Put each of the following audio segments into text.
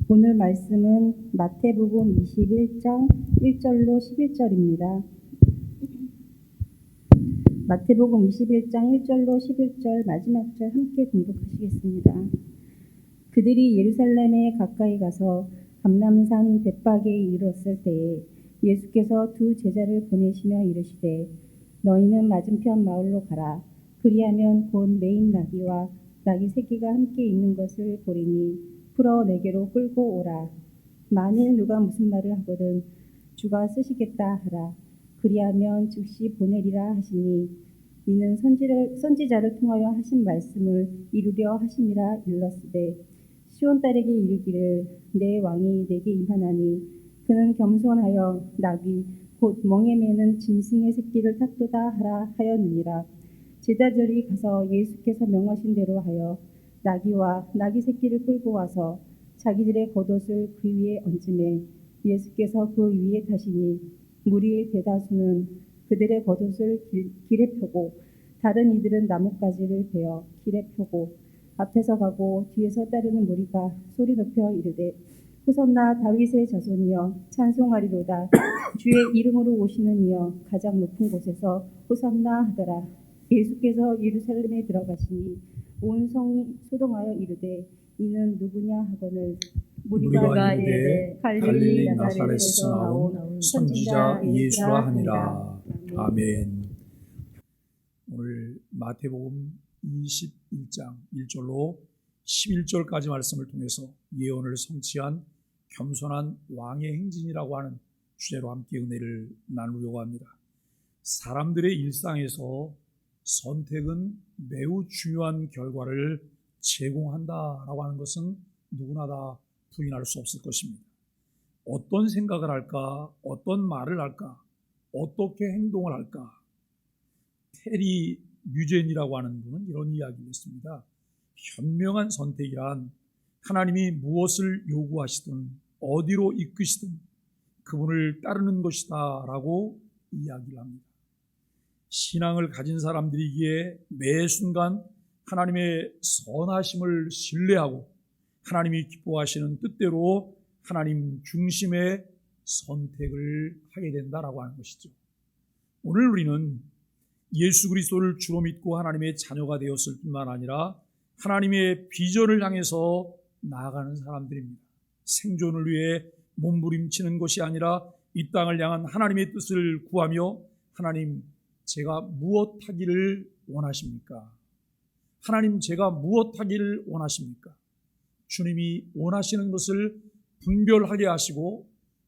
오늘 말씀은 마태복음 21장 1절로 11절입니다. 마태복음 21장 1절로 11절 마지막 절 함께 공독하시겠습니다. 그들이 예루살렘에 가까이 가서 감람산 벳박에 이르렀을 때에 예수께서 두 제자를 보내시며 이르시되 너희는 맞은편 마을로 가라. 그리하면 곧 매인 나귀와 나귀 새끼가 함께 있는 것을 보리니 풀어 내게로 끌고 오라. 만일 누가 무슨 말을 하거든 주가 쓰시겠다 하라. 그리하면 즉시 보내리라 하시니 이는 선지자를 통하여 하신 말씀을 이루려 하심이라 일렀으되 시온 딸에게 이르기를 내 왕이 내게 임하나니 그는 겸손하여 나귀 곧 멍에 매는 짐승의 새끼를 탔도다 하라 하였느니라. 제자들이 가서 예수께서 명하신 대로 하여 나귀와 나귀 새끼를 끌고 와서 자기들의 겉옷을 그 위에 얹음에 예수께서 그 위에 타시니 무리의 대다수는 그들의 겉옷을 길에 펴고 다른 이들은 나뭇가지를 베어 길에 펴고 앞에서 가고 뒤에서 따르는 무리가 소리 높여 이르되 호산나 다윗의 자손이여 찬송하리로다. 주의 이름으로 오시는 이여 가장 높은 곳에서 호산나 하더라. 예수께서 예루살렘에 들어가시니 온 성이 소동하여 이르되 이는 누구냐 하거늘 무리가 이르되 갈릴리 갈릴리 나사렛에서 나온 선지자 예수라 하니라. 아멘. 오늘 마태복음 21장 1절로 11절까지 말씀을 통해서 예언을 성취한 겸손한 왕의 행진이라고 하는 주제로 함께 은혜를 나누려고 합니다. 사람들의 일상에서 선택은 매우 중요한 결과를 제공한다라고 하는 것은 누구나 다 부인할 수 없을 것입니다. 어떤 생각을 할까? 어떤 말을 할까? 어떻게 행동을 할까? 테리 뮤젠이라고 하는 분은 이런 이야기를 했습니다. 현명한 선택이란 하나님이 무엇을 요구하시든 어디로 이끄시든 그분을 따르는 것이다 라고 이야기를 합니다. 신앙을 가진 사람들이기에 매 순간 하나님의 선하심을 신뢰하고 하나님이 기뻐하시는 뜻대로 하나님 중심의 선택을 하게 된다라고 하는 것이죠. 오늘 우리는 예수 그리스도를 주로 믿고 하나님의 자녀가 되었을 뿐만 아니라 하나님의 비전을 향해서 나아가는 사람들입니다. 생존을 위해 몸부림치는 것이 아니라 이 땅을 향한 하나님의 뜻을 구하며 하나님 제가 무엇 하기를 원하십니까? 하나님 제가 무엇 하기를 원하십니까? 주님이 원하시는 것을 분별하게 하시고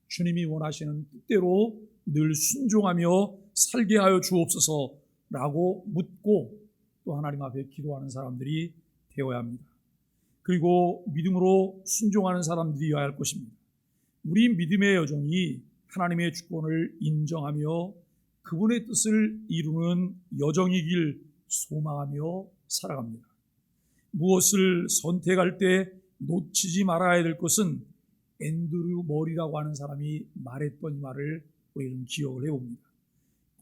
주님이 원하시는 뜻대로 늘 순종하며 살게 하여 주옵소서라고 묻고 또 하나님 앞에 기도하는 사람들이 되어야 합니다. 그리고 믿음으로 순종하는 사람들이어야 할 것입니다. 우리 믿음의 여정이 하나님의 주권을 인정하며 그분의 뜻을 이루는 여정이길 소망하며 살아갑니다. 무엇을 선택할 때 놓치지 말아야 될 것은 앤드류 머리라고 하는 사람이 말했던 이 말을 우리는 기억을 해봅니다.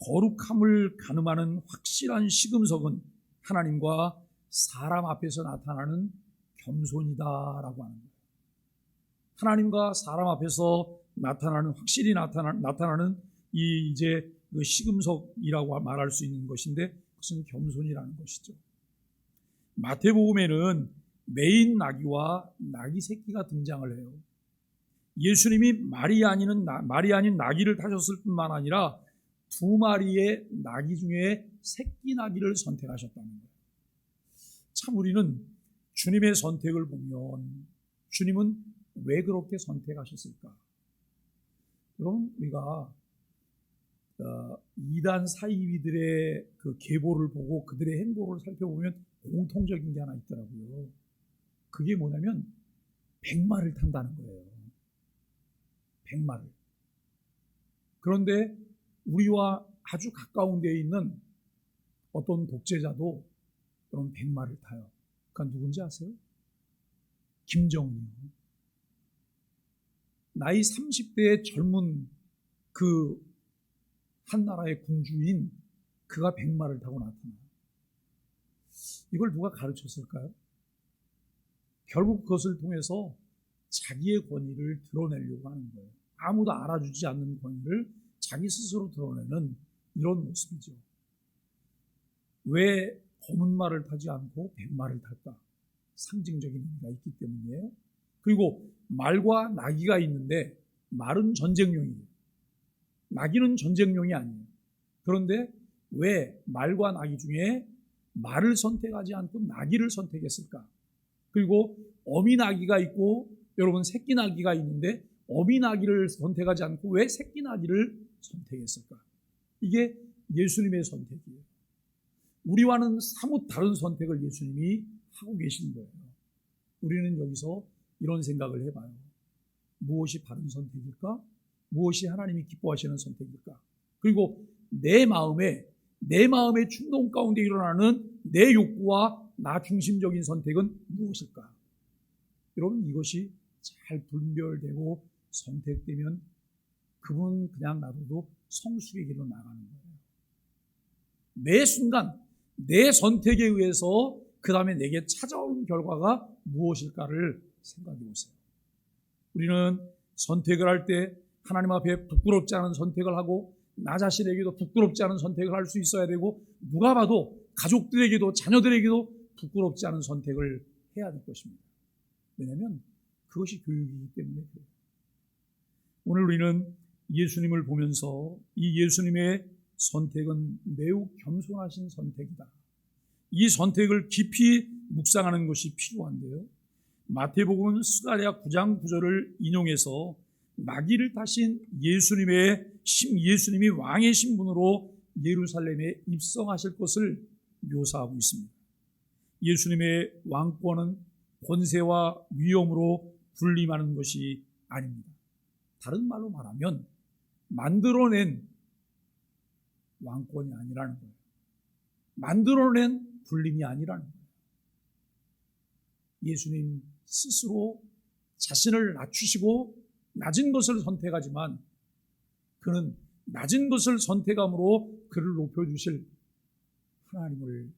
거룩함을 가늠하는 확실한 시금석은 하나님과 사람 앞에서 나타나는 겸손이다라고 하는 거예요. 하나님과 사람 앞에서 나타나는 확실히 나타나는 이 이제 그 시금석이라고 말할 수 있는 것인데 그것은 겸손이라는 것이죠. 마태복음에는 매인 나귀와 나귀 새끼가 등장을 해요. 예수님이 말이 아닌 나귀를 타셨을 뿐만 아니라 두 마리의 나귀 중에 새끼 나귀를 선택하셨다는 거예요. 참 우리는 주님의 선택을 보면 주님은 왜 그렇게 선택하셨을까? 그럼 우리가 이단 사이비들의 그 계보를 보고 그들의 행보를 살펴보면 공통적인 게 하나 있더라고요. 그게 뭐냐면 백마를 탄다는 거예요. 백마를. 그런데 우리와 아주 가까운 데에 있는 어떤 독재자도 그런 백마를 타요. 그러니까 누군지 아세요? 김정은이요. 나이 30대의 젊은 그 한나라의 군주인 그가 백마를 타고 나타나요. 이걸 누가 가르쳤을까요? 결국 그것을 통해서 자기의 권위를 드러내려고 하는 거예요. 아무도 알아주지 않는 권위를 자기 스스로 드러내는 이런 모습이죠. 왜 검은 말을 타지 않고 백마를 탈까? 상징적인 의미가 있기 때문이에요. 그리고 말과 나귀가 있는데 말은 전쟁용이에요. 나귀는 전쟁용이 아니에요. 그런데 왜 말과 나귀 중에 말을 선택하지 않고 나귀를 선택했을까? 그리고 어미 나귀가 있고 여러분 새끼 나귀가 있는데 어미 나귀를 선택하지 않고 왜 새끼 나귀를 선택했을까? 이게 예수님의 선택이에요. 우리와는 사뭇 다른 선택을 예수님이 하고 계신 거예요. 우리는 여기서 이런 생각을 해봐요. 무엇이 바른 선택일까? 무엇이 하나님이 기뻐하시는 선택일까? 그리고 내 마음의 충동 가운데 일어나는 내 욕구와 나 중심적인 선택은 무엇일까? 여러분, 이것이 잘 분별되고 선택되면 그분은 그냥 놔둬도 성숙의 길로 나가는 거예요. 매 순간 내 선택에 의해서 그 다음에 내게 찾아오는 결과가 무엇일까를 생각해 보세요. 우리는 선택을 할 때 하나님 앞에 부끄럽지 않은 선택을 하고 나 자신에게도 부끄럽지 않은 선택을 할 수 있어야 되고 누가 봐도 가족들에게도 자녀들에게도 부끄럽지 않은 선택을 해야 될 것입니다. 왜냐하면 그것이 교육이기 때문에 그래요. 오늘 우리는 예수님을 보면서 이 예수님의 선택은 매우 겸손하신 선택이다. 이 선택을 깊이 묵상하는 것이 필요한데요. 마태복음 스가랴 9장 9절을 인용해서 나귀를 타신 예수님이 왕의 신분으로 예루살렘에 입성하실 것을 묘사하고 있습니다. 예수님의 왕권은 권세와 위엄으로 군림하는 것이 아닙니다. 다른 말로 말하면 만들어낸 왕권이 아니라는 거예요. 만들어낸 군림이 아니라는 거예요. 예수님 스스로 자신을 낮추시고 낮은 것을 선택하지만 그는 낮은 것을 선택함으로 그를 높여주실 하나님을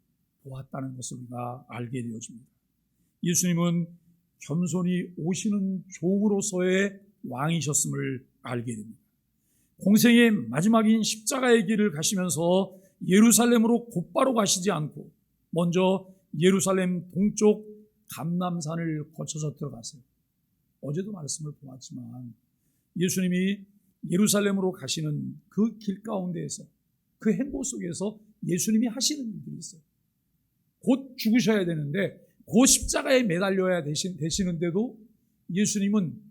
보았다는 것을 우리가 알게 되어집니다. 예수님은 겸손히 오시는 종으로서의 왕이셨음을 알게 됩니다. 공생의 마지막인 십자가의 길을 가시면서 예루살렘으로 곧바로 가시지 않고 먼저 예루살렘 동쪽 감람산을 거쳐서 들어가세요. 어제도 말씀을 보았지만 예수님이 예루살렘으로 가시는 그 길 가운데에서 그 행보 속에서 예수님이 하시는 일들이 있어요. 곧 죽으셔야 되는데 그 십자가에 매달려야 되시는데도 예수님은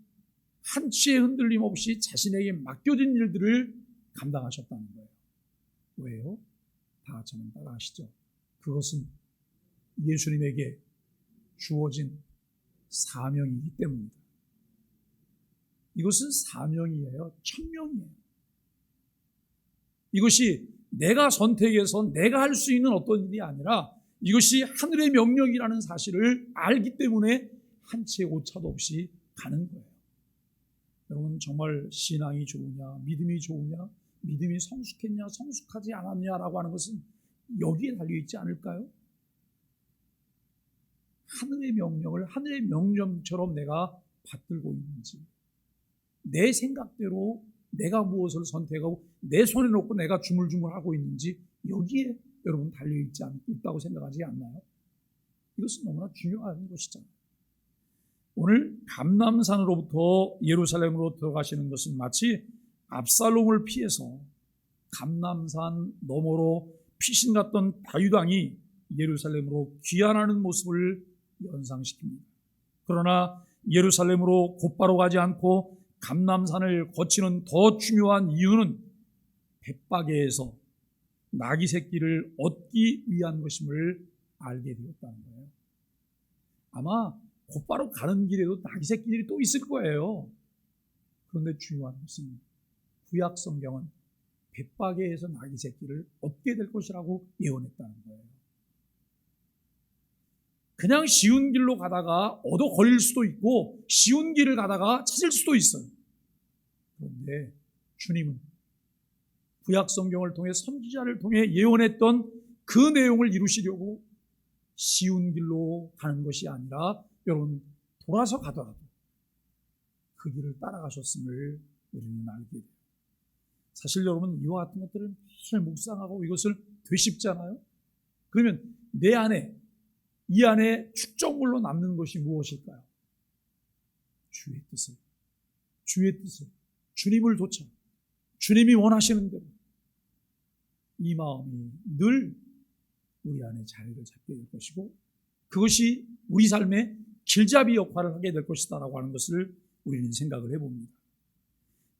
한치의 흔들림 없이 자신에게 맡겨진 일들을 감당하셨다는 거예요. 왜요? 다 저는 따라 아시죠? 그것은 예수님에게 주어진 사명이기 때문입니다. 이것은 사명이에요. 천명이에요. 이것이 내가 선택해서 내가 할 수 있는 어떤 일이 아니라 이것이 하늘의 명령이라는 사실을 알기 때문에 한 채의 오차도 없이 가는 거예요. 여러분 정말 신앙이 좋으냐, 믿음이 좋으냐, 믿음이 성숙했냐, 성숙하지 않았냐라고 하는 것은 여기에 달려있지 않을까요? 하늘의 명령을 하늘의 명령처럼 내가 받들고 있는지, 내 생각대로 내가 무엇을 선택하고 내 손에 놓고 내가 주물주물하고 있는지 여기에 여러분 달려있다고 생각하지 않나요? 이것은 너무나 중요한 것이잖아요. 오늘 감람산으로부터 예루살렘으로 들어가시는 것은 마치 압살롬을 피해서 감람산 너머로 피신 갔던 다윗 왕이 예루살렘으로 귀환하는 모습을 연상시킵니다. 그러나 예루살렘으로 곧바로 가지 않고 감람산을 거치는 더 중요한 이유는 벳바게에서 나귀 새끼를 얻기 위한 것임을 알게 되었다는 거예요. 아마 곧바로 가는 길에도 나귀 새끼들이 또 있을 거예요. 그런데 중요한 것은 구약 성경은 벳바게에서 나귀 새끼를 얻게 될 것이라고 예언했다는 거예요. 그냥 쉬운 길로 가다가 얻어 걸릴 수도 있고 쉬운 길을 가다가 찾을 수도 있어요. 그런데 주님은 구약 성경을 통해 선지자를 통해 예언했던 그 내용을 이루시려고 쉬운 길로 가는 것이 아니라 여러분 돌아서 가더라도 그 길을 따라가셨음을 우리는 알게 돼요. 사실 여러분, 이와 같은 것들을 매일 묵상하고 이것을 되씹잖아요. 그러면 내 안에, 이 안에 축적물로 남는 것이 무엇일까요? 주의 뜻을, 주님을 좇아 주님이 원하시는 대로 이 마음이 늘 우리 안에 자리를 잡게 될 것이고, 그것이 우리 삶의 길잡이 역할을 하게 될 것이다라고 하는 것을 우리는 생각을 해봅니다.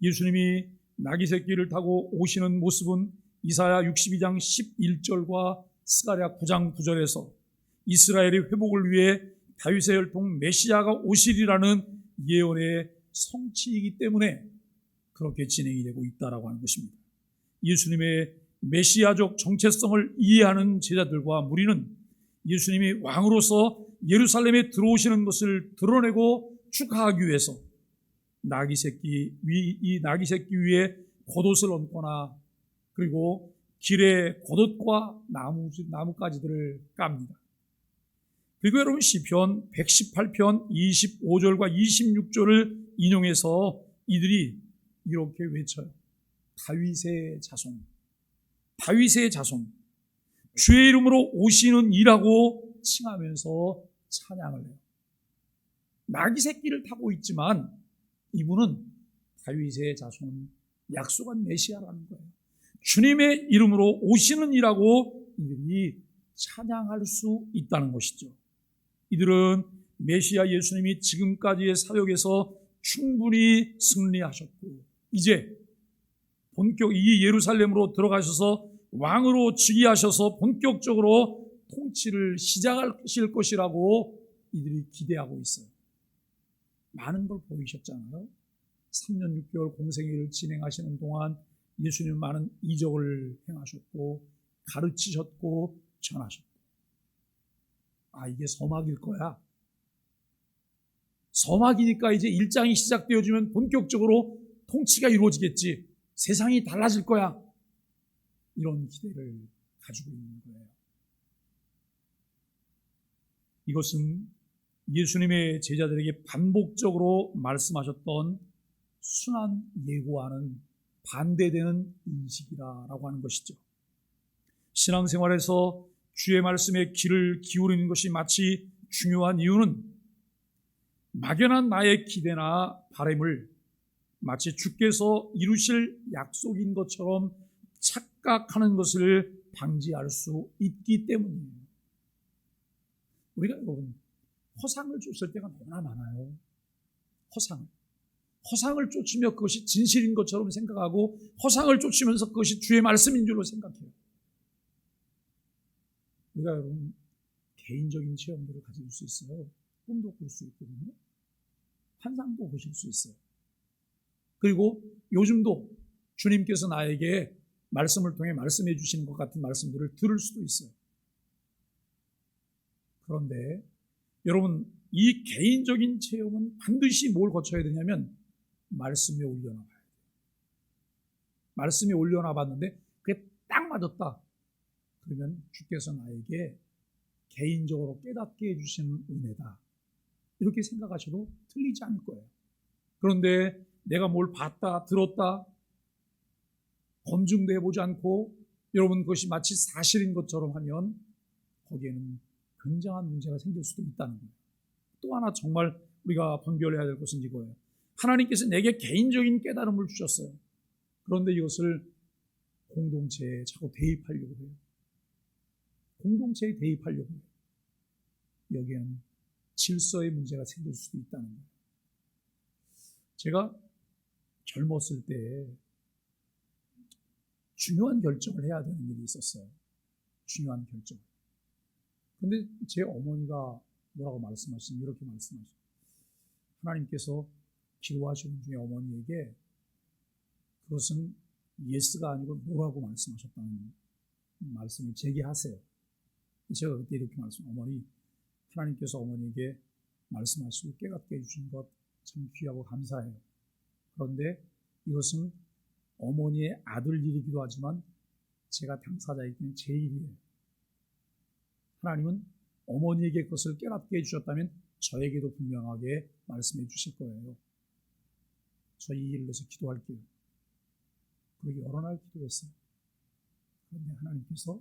예수님이 나귀 새끼를 타고 오시는 모습은 이사야 62장 11절과 스가랴 9장 9절에서 이스라엘의 회복을 위해 다윗의 혈통 메시아가 오시리라는 예언의 성취이기 때문에 그렇게 진행이 되고 있다라고 하는 것입니다. 예수님의 메시아적 정체성을 이해하는 제자들과 무리는 예수님이 왕으로서 예루살렘에 들어오시는 것을 드러내고 축하하기 위해서 이 나귀 새끼 위에 겉옷을 얹거나, 그리고 길에 겉옷과 나뭇가지들을 깝니다. 그리고 여러분, 시편 118편 25절과 26절을 인용해서 이들이 이렇게 외쳐요. 다윗의 자손, 주의 이름으로 오시는 이라고 칭하면서 찬양을 해요. 나귀 새끼를 타고 있지만 이분은 다윗의 자손, 약속한 메시아라는 거예요. 주님의 이름으로 오시는 이라고 이들이 찬양할 수 있다는 것이죠. 이들은 메시아 예수님이 지금까지의 사역에서 충분히 승리하셨고, 이제 본격 이 예루살렘으로 들어가셔서 왕으로 즉위하셔서 본격적으로 통치를 시작하실 것이라고 이들이 기대하고 있어요. 많은 걸 보이셨잖아요. 3년 6개월 공생애를 진행하시는 동안 예수님은 많은 이적을 행하셨고, 가르치셨고, 전하셨고. 이게 서막일 거야. 서막이니까 이제 일장이 시작되어지면 본격적으로 통치가 이루어지겠지. 세상이 달라질 거야. 이런 기대를 가지고 있는 거예요. 이것은 예수님의 제자들에게 반복적으로 말씀하셨던 순환 예고와는 반대되는 인식이라고 하는 것이죠. 신앙생활에서 주의 말씀에 귀를 기울이는 것이 마치 중요한 이유는 막연한 나의 기대나 바람을 마치 주께서 이루실 약속인 것처럼 착각하는 것을 방지할 수 있기 때문이에요. 우리가 여러분, 허상을 쫓을 때가 너무나 많아요. 허상을 쫓으며 그것이 진실인 것처럼 생각하고, 허상을 쫓으면서 그것이 주의 말씀인 줄로 생각해요. 우리가 여러분, 개인적인 체험들을 가질 수 있어요. 꿈도 꿀 수 있거든요. 환상도 보실 수 있어요. 그리고 요즘도 주님께서 나에게 말씀을 통해 말씀해 주시는 것 같은 말씀들을 들을 수도 있어요. 그런데 여러분, 이 개인적인 체험은 반드시 뭘 거쳐야 되냐면 말씀에 올려놔 봐야 돼요. 말씀에 올려놔 봤는데 그게 딱 맞았다. 그러면 주께서 나에게 개인적으로 깨닫게 해주시는 은혜다. 이렇게 생각하셔도 틀리지 않을 거예요. 그런데 내가 뭘 봤다, 들었다, 검증도 해보지 않고 여러분 그것이 마치 사실인 것처럼 하면 거기에는 굉장한 문제가 생길 수도 있다는 거예요. 또 하나 정말 우리가 분별해야 될 것은 이거예요. 하나님께서 내게 개인적인 깨달음을 주셨어요. 그런데 이것을 공동체에 자꾸 대입하려고 해요. 공동체에 대입하려고 해요. 여기에는 질서의 문제가 생길 수도 있다는 거예요. 제가 젊었을 때 중요한 결정을 해야 되는 일이 있었어요. 중요한 결정. 근데 제 어머니가 뭐라고 말씀하시면 이렇게 말씀하셔요. 하나님께서 기도하시는 중에 어머니에게 그것은 예스가 아니고 노라고 말씀하셨다는 말씀을 제게 하세요. 제가 그때 이렇게 말씀해요. 어머니, 하나님께서 어머니에게 말씀하시고 깨닫게 해주신 것 참 귀하고 감사해요. 그런데 이것은 어머니의 아들 일이기도 하지만 제가 당사자이긴 제 일이에요. 하나님은 어머니에게 그것을 깨닫게 해주셨다면 저에게도 분명하게 말씀해 주실 거예요. 저희 일을 위해서 기도할게요. 그러게 여러 날 기도했어요. 그런데 하나님께서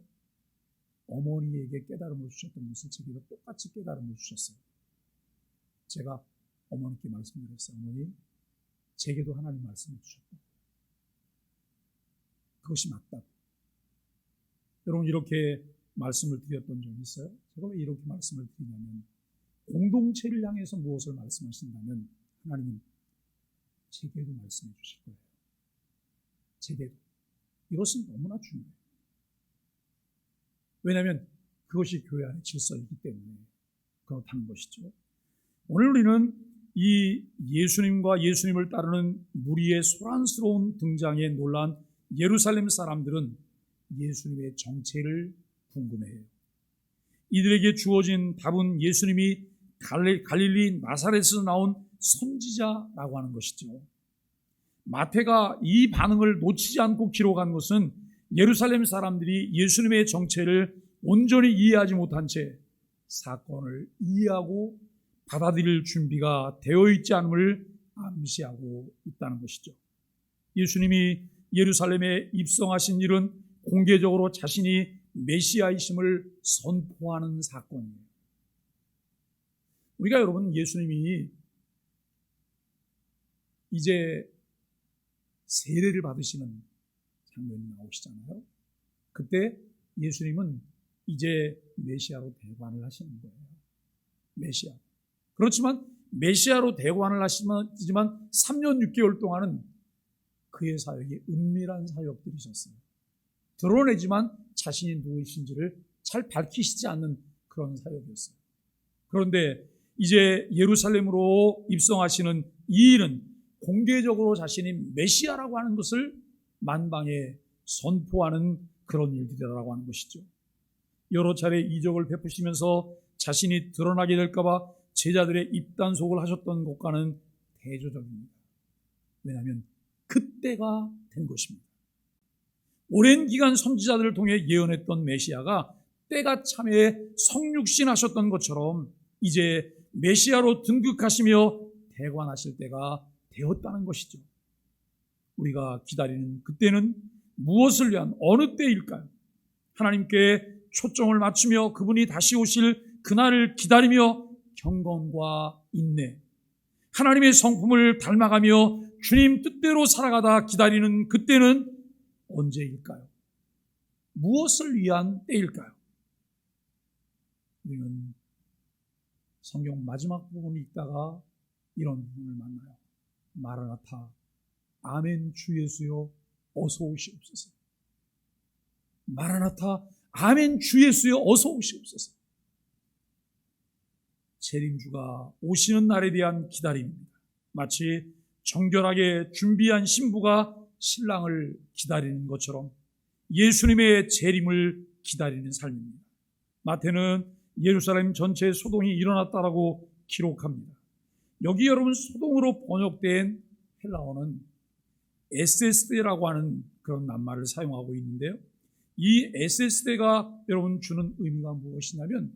어머니에게 깨달음을 주셨던 것을 제게도 똑같이 깨달음을 주셨어요. 제가 어머니께 말씀드렸어요. 어머니, 제게도 하나님 말씀을 주셨다. 그것이 맞다. 여러분, 이렇게 말씀을 드렸던 적이 있어요. 제가 왜 이렇게 말씀을 드리냐면, 공동체를 향해서 무엇을 말씀하신다면 하나님은 제게도 말씀해 주실 거예요. 제게도. 이것은 너무나 중요해요. 왜냐하면 그것이 교회 안의 질서이기 때문에 그렇다는 것이죠. 오늘 우리는 이 예수님과 예수님을 따르는 무리의 소란스러운 등장에 놀란 예루살렘 사람들은 예수님의 정체를 궁금해해요. 이들에게 주어진 답은 예수님이 갈릴리 나사렛에서 나온 선지자라고 하는 것이죠. 마태가 이 반응을 놓치지 않고 기록한 것은 예루살렘 사람들이 예수님의 정체를 온전히 이해하지 못한 채 사건을 이해하고 받아들일 준비가 되어 있지 않음을 암시하고 있다는 것이죠. 예수님이 예루살렘에 입성하신 일은 공개적으로 자신이 메시아이심을 선포하는 사건이에요. 우리가 여러분, 예수님이 이제 세례를 받으시는 장면이 나오시잖아요. 그때 예수님은 이제 메시아로 대관을 하시는 거예요. 메시아. 그렇지만 메시아로 대관을 하시지만 3년 6개월 동안은 그의 사역이 은밀한 사역들이셨어요. 드러내지만 자신이 누구이신지를 잘 밝히시지 않는 그런 사역이었어요. 그런데 이제 예루살렘으로 입성하시는 이 일은 공개적으로 자신이 메시아라고 하는 것을 만방에 선포하는 그런 일들이라고 하는 것이죠. 여러 차례 이적을 베푸시면서 자신이 드러나게 될까봐 제자들의 입단속을 하셨던 것과는 대조적입니다. 왜냐하면 그때가 된 것입니다. 오랜 기간 선지자들을 통해 예언했던 메시아가 때가 참에 성육신하셨던 것처럼 이제 메시아로 등극하시며 대관하실 때가 되었다는 것이죠. 우리가 기다리는 그때는 무엇을 위한 어느 때일까요? 하나님께 초점을 맞추며 그분이 다시 오실 그날을 기다리며 경건과 인내, 하나님의 성품을 닮아가며 주님 뜻대로 살아가다 기다리는 그때는 언제일까요? 무엇을 위한 때일까요? 우리는 성경 마지막 부분을 읽다가 이런 부분을 만나요. 마라나타, 아멘 주 예수여 어서 오시옵소서. 마라나타, 아멘 주 예수여 어서 오시옵소서. 재림주가 오시는 날에 대한 기다림입니다. 마치 정결하게 준비한 신부가 신랑을 기다리는 것처럼 예수님의 재림을 기다리는 삶입니다. 마태는 예루살렘 전체에 소동이 일어났다라고 기록합니다. 여기 여러분, 소동으로 번역된 헬라어는 SS대라고 하는 그런 낱말을 사용하고 있는데요. 이 SS대가 여러분 주는 의미가 무엇이냐면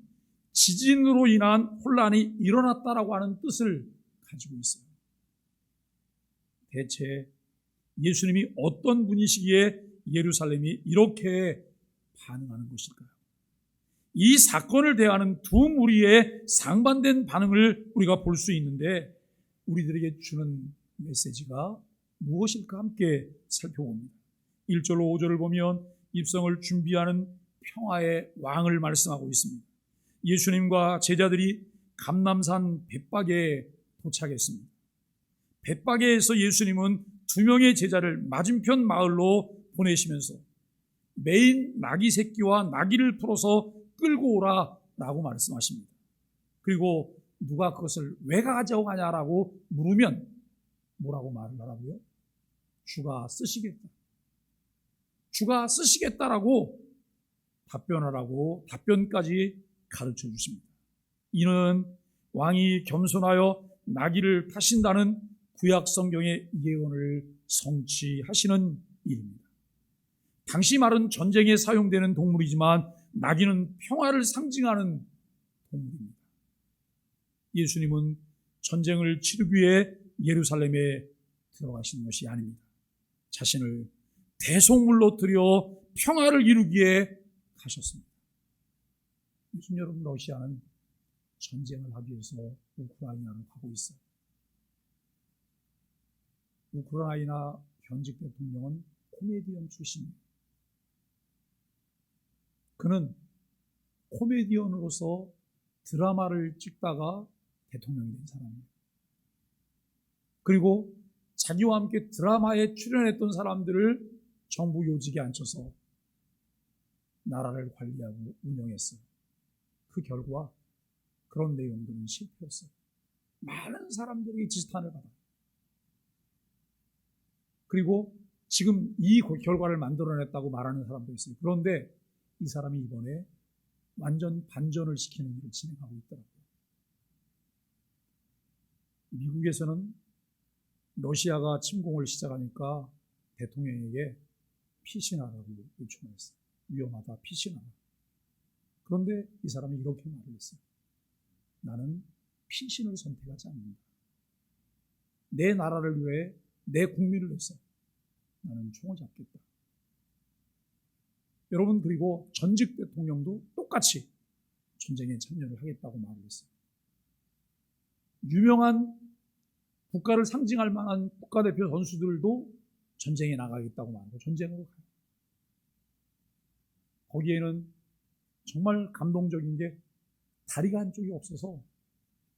지진으로 인한 혼란이 일어났다라고 하는 뜻을 가지고 있어요. 대체 예수님이 어떤 분이시기에 예루살렘이 이렇게 반응하는 것일까요? 이 사건을 대하는 두 무리의 상반된 반응을 우리가 볼 수 있는데 우리들에게 주는 메시지가 무엇일까 함께 살펴봅니다. 1절로 5절을 보면 입성을 준비하는 평화의 왕을 말씀하고 있습니다. 예수님과 제자들이 감람산 벳박에 도착했습니다. 벳박에에서 예수님은 2명의 제자를 맞은편 마을로 보내시면서 메인 나귀 새끼와 나귀를 풀어서 끌고 오라라고 말씀하십니다. 그리고 누가 그것을 왜 가져가냐라고 물으면 뭐라고 말을 하라고요? 주가 쓰시겠다. 주가 쓰시겠다라고 답변하라고 답변까지 가르쳐 주십니다. 이는 왕이 겸손하여 나귀를 타신다는 구약 성경의 예언을 성취하시는 일입니다. 당시 말은 전쟁에 사용되는 동물이지만 나귀는 평화를 상징하는 동물입니다. 예수님은 전쟁을 치르기 위해 예루살렘에 들어가신 것이 아닙니다. 자신을 대속물로 드려 평화를 이루기에 가셨습니다. 요즘 여러분, 러시아는 전쟁을 하기 위해서 우크라이나로 가고 있어요. 우크라이나 현직 대통령은 코미디언 출신입니다. 그는 코미디언으로서 드라마를 찍다가 대통령이 된 사람입니다. 그리고 자기와 함께 드라마에 출연했던 사람들을 정부 요직에 앉혀서 나라를 관리하고 운영했어요. 그 결과 그런 내용들은 실패였어요. 많은 사람들이 지탄을 받아요. 그리고 지금 이 결과를 만들어냈다고 말하는 사람도 있어요. 그런데 이 사람이 이번에 완전 반전을 시키는 일을 진행하고 있더라고요. 미국에서는 러시아가 침공을 시작하니까 대통령에게 피신하라고 요청을 했어요. 위험하다, 피신하라. 그런데 이 사람이 이렇게 말을 했어요. 나는 피신을 선택하지 않는다. 내 나라를 위해, 내 국민을 위해서 나는 총을 잡겠다. 여러분, 그리고 전직 대통령도 똑같이 전쟁에 참여를 하겠다고 말을 했어요. 유명한 국가를 상징할 만한 국가대표 선수들도 전쟁에 나가겠다고 말하고 전쟁으로 가요. 거기에는 정말 감동적인 게 다리가 한쪽이 없어서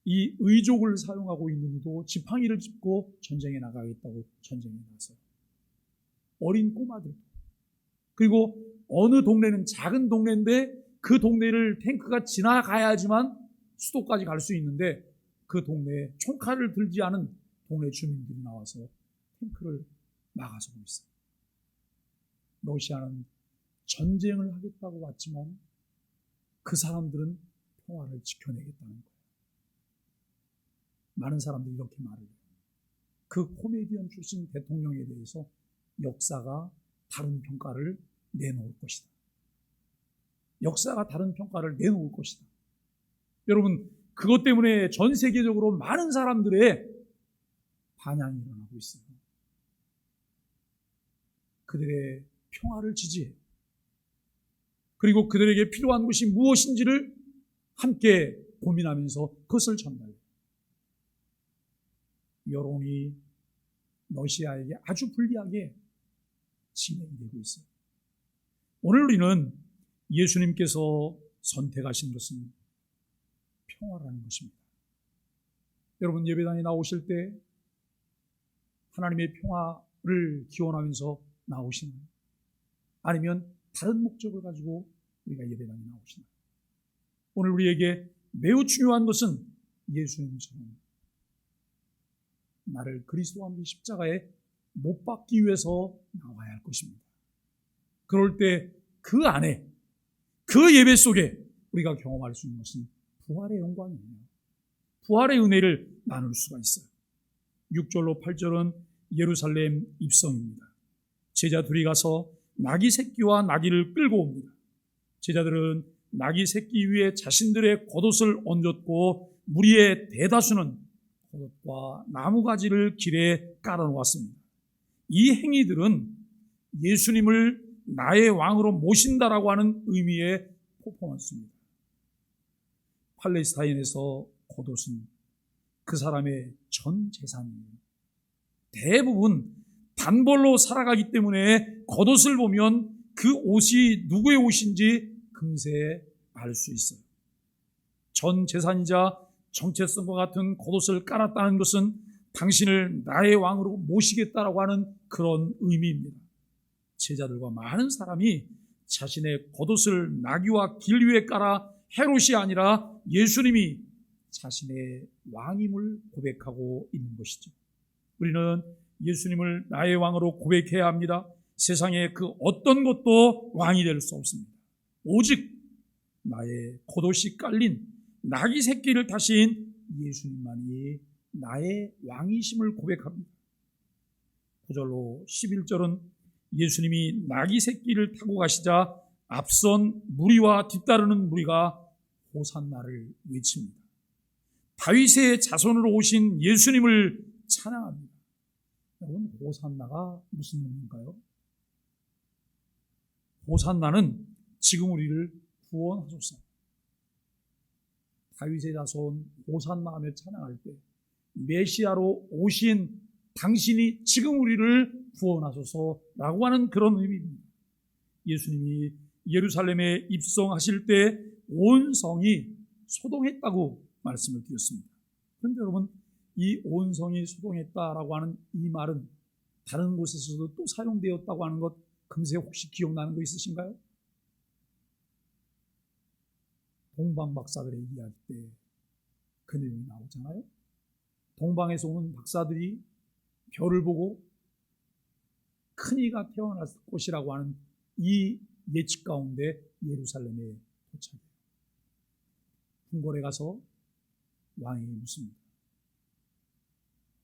이 의족을 사용하고 있는 이도 지팡이를 짚고 전쟁에 나가겠다고 전쟁에 나서요. 어린 꼬마들. 그리고 어느 동네는 작은 동네인데 그 동네를 탱크가 지나가야지만 수도까지 갈 수 있는데 그 동네에 총칼을 들지 않은 동네 주민들이 나와서 탱크를 막아서고 있어요. 러시아는 전쟁을 하겠다고 왔지만 그 사람들은 평화를 지켜내겠다는 거예요. 많은 사람들이 이렇게 말을 해요. 그 코미디언 출신 대통령에 대해서 역사가 다른 평가를 내놓을 것이다. 역사가 다른 평가를 내놓을 것이다. 여러분, 그것 때문에 전 세계적으로 많은 사람들의 반향이 일어나고 있어요. 그들의 평화를 지지해요. 그리고 그들에게 필요한 것이 무엇인지를 함께 고민하면서 그것을 전달해요. 여론이 러시아에게 아주 불리하게 진행이 되고 있어요. 오늘 우리는 예수님께서 선택하신 것은 평화라는 것입니다. 여러분, 예배당에 나오실 때 하나님의 평화를 기원하면서 나오시나요? 아니면 다른 목적을 가지고 우리가 예배당에 나오시나요? 오늘 우리에게 매우 중요한 것은 예수님처럼 나를 그리스도와 함께 십자가에 못 박기 위해서 나와야 할 것입니다. 그럴 때 그 안에, 그 예배 속에 우리가 경험할 수 있는 것은 부활의 영광이에요. 부활의 은혜를 나눌 수가 있어요. 6절로 8절은 예루살렘 입성입니다. 제자들이 가서 나귀 새끼와 나귀를 끌고 옵니다. 제자들은 나귀 새끼 위에 자신들의 겉옷을 얹었고 무리의 대다수는 겉옷과 나무가지를 길에 깔아놓았습니다. 이 행위들은 예수님을 나의 왕으로 모신다라고 하는 의미의 퍼포먼스입니다. 팔레스타인에서 겉옷은 그 사람의 전 재산이에요. 대부분 단벌로 살아가기 때문에 겉옷을 보면 그 옷이 누구의 옷인지 금세 알 수 있어요. 전 재산이자 정체성과 같은 겉옷을 깔았다는 것은 당신을 나의 왕으로 모시겠다라고 하는 그런 의미입니다. 제자들과 많은 사람이 자신의 겉옷을 나귀와 길 위에 깔아 헤롯이 아니라 예수님이 자신의 왕임을 고백하고 있는 것이죠. 우리는 예수님을 나의 왕으로 고백해야 합니다. 세상에 그 어떤 것도 왕이 될 수 없습니다. 오직 나의 겉옷이 깔린 나귀 새끼를 타신 예수님만이 나의 왕이심을 고백합니다. 9절로 11절은 예수님이 나귀 새끼를 타고 가시자 앞선 무리와 뒤따르는 무리가 호산나를 외칩니다. 다윗의 자손으로 오신 예수님을 찬양합니다. 여러분, 호산나가 무슨 의미인가요? 호산나는 지금 우리를 구원하소서. 다윗의 자손 호산나하며 찬양할 때 메시아로 오신 당신이 지금 우리를 구원하소서라고 하는 그런 의미입니다. 예수님이 예루살렘에 입성하실 때 온 성이 소동했다고 말씀을 드렸습니다. 그런데 여러분, 이 온 성이 소동했다라고 하는 이 말은 다른 곳에서도 또 사용되었다고 하는 것 금세 혹시 기억나는 거 있으신가요? 동방 박사들의 이야기 때 그 내용이 나오잖아요. 동방에서 오는 박사들이 별을 보고 큰 이가 태어날 곳이라고 하는 이 예측 가운데 예루살렘에 도착해요. 궁궐에 가서 왕에게 묻습니다.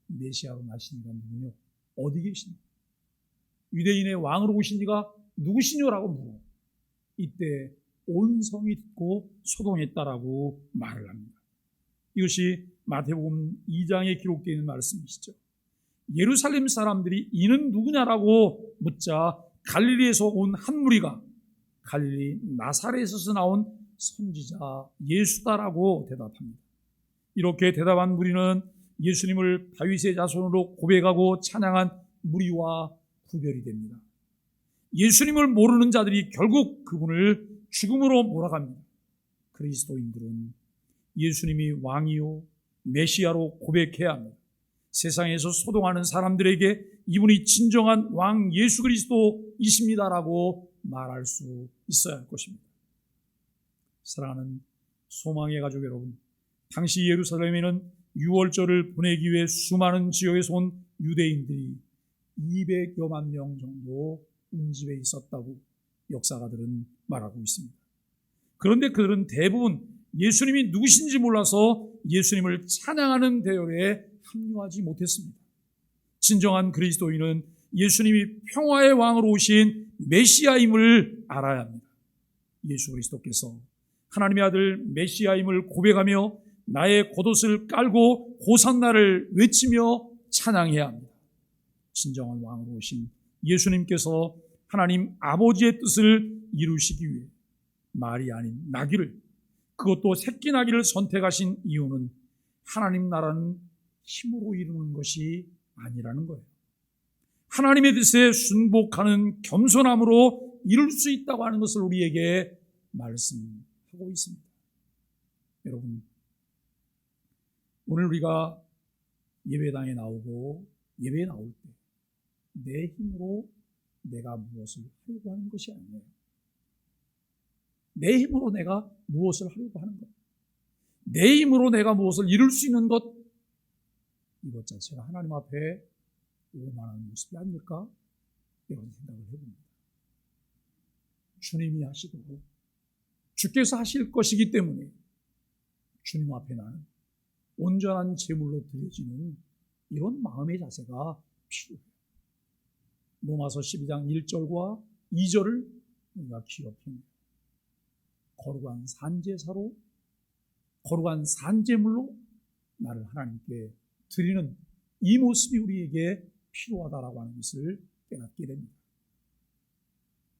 메시아로 나신 이가 누구냐? 어디 계시냐? 유대인의 왕으로 오신 이가 누구시냐라고 물어. 이때 온 성이 듣고 소동했다라고 말을 합니다. 이것이 마태복음 2장에 기록되어 있는 말씀이시죠. 예루살렘 사람들이 이는 누구냐라고 묻자 갈릴리에서 온 한 무리가 갈릴리 나사렛에서 나온 선지자 예수다라고 대답합니다. 이렇게 대답한 무리는 예수님을 다윗의 자손으로 고백하고 찬양한 무리와 구별이 됩니다. 예수님을 모르는 자들이 결국 그분을 죽음으로 몰아갑니다. 그리스도인들은 예수님이 왕이요 메시아로 고백해야 합니다. 세상에서 소동하는 사람들에게 이분이 진정한 왕 예수 그리스도이십니다라고 말할 수 있어야 할 것입니다. 사랑하는 소망의 가족 여러분, 당시 예루살렘에는 유월절을 보내기 위해 수많은 지역에서 온 유대인들이 200여만 명 정도 운집에 있었다고 역사가들은 말하고 있습니다. 그런데 그들은 대부분 예수님이 누구신지 몰라서 예수님을 찬양하는 대열에 합류하지 못했습니다. 진정한 그리스도인은 예수님이 평화의 왕으로 오신 메시아임을 알아야 합니다. 예수 그리스도께서 하나님의 아들 메시아임을 고백하며 나의 겉옷을 깔고 호산나를 외치며 찬양해야 합니다. 진정한 왕으로 오신 예수님께서 하나님 아버지의 뜻을 이루시기 위해 말이 아닌 나귀를, 그것도 새끼 나귀를 선택하신 이유는 하나님 나라는 힘으로 이루는 것이 아니라는 거예요. 하나님의 뜻에 순복하는 겸손함으로 이룰 수 있다고 하는 것을 우리에게 말씀하고 있습니다. 여러분, 오늘 우리가 예배당에 나오고 예배에 나올 때 내 힘으로 내가 무엇을 하려고 하는 것이 아니에요. 내 힘으로 내가 무엇을 하려고 하는 것, 내 힘으로 내가 무엇을 이룰 수 있는 것, 이것 자체가 하나님 앞에 오만한 모습이 아닐까, 이런 생각을 해봅니다. 주님이 하시고 주께서 하실 것이기 때문에 주님 앞에 나는 온전한 제물로 드려지는 이런 마음의 자세가 필요해요. 로마서 12장 1절과 2절을 우리가 기억합니다. 거룩한 산제사로, 거룩한 산제물로 나를 하나님께 드리는 이 모습이 우리에게 필요하다라고 하는 것을 깨닫게 됩니다.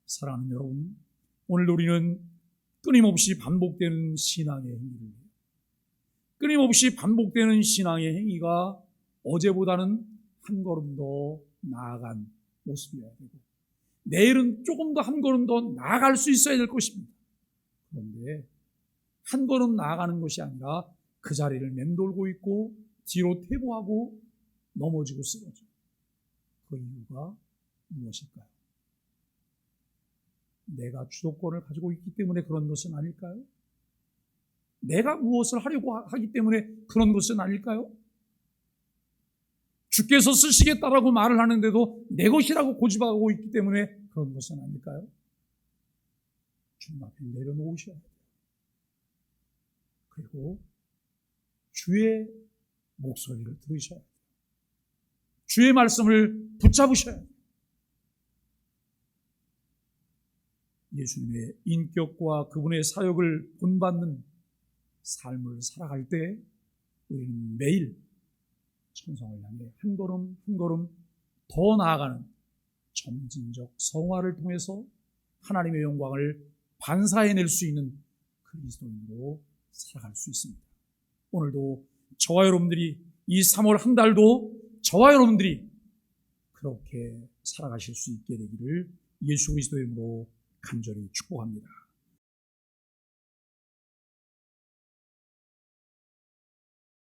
사랑하는 여러분, 오늘 우리는 끊임없이 반복되는 신앙의 행위를 해요. 끊임없이 반복되는 신앙의 행위가 어제보다는 한 걸음 더 나아간 모습이어야 되고, 내일은 조금 더 한 걸음 더 나아갈 수 있어야 될 것입니다. 그런데 한 걸음 나아가는 것이 아니라 그 자리를 맴돌고 있고 뒤로 퇴보하고 넘어지고 쓰러져. 그 이유가 무엇일까요? 내가 주도권을 가지고 있기 때문에 그런 것은 아닐까요? 내가 무엇을 하려고 하기 때문에 그런 것은 아닐까요? 주께서 쓰시겠다라고 말을 하는데도 내 것이라고 고집하고 있기 때문에 그런 것은 아닐까요? 주님 앞에 내려놓으셔야 돼요. 그리고 주의 목소리를 들으셔야 돼요. 주의 말씀을 붙잡으셔야 돼요. 예수님의 인격과 그분의 사역을 본받는 삶을 살아갈 때 우리는 매일 천성을 향해 한 걸음 한 걸음 더 나아가는 점진적 성화를 통해서 하나님의 영광을 반사해낼 수 있는 그리스도인으로 살아갈 수 있습니다. 오늘도 저와 여러분들이 이 3월 한 달도 저와 여러분들이 그렇게 살아가실 수 있게 되기를 예수 그리스도의 이름으로 간절히 축복합니다.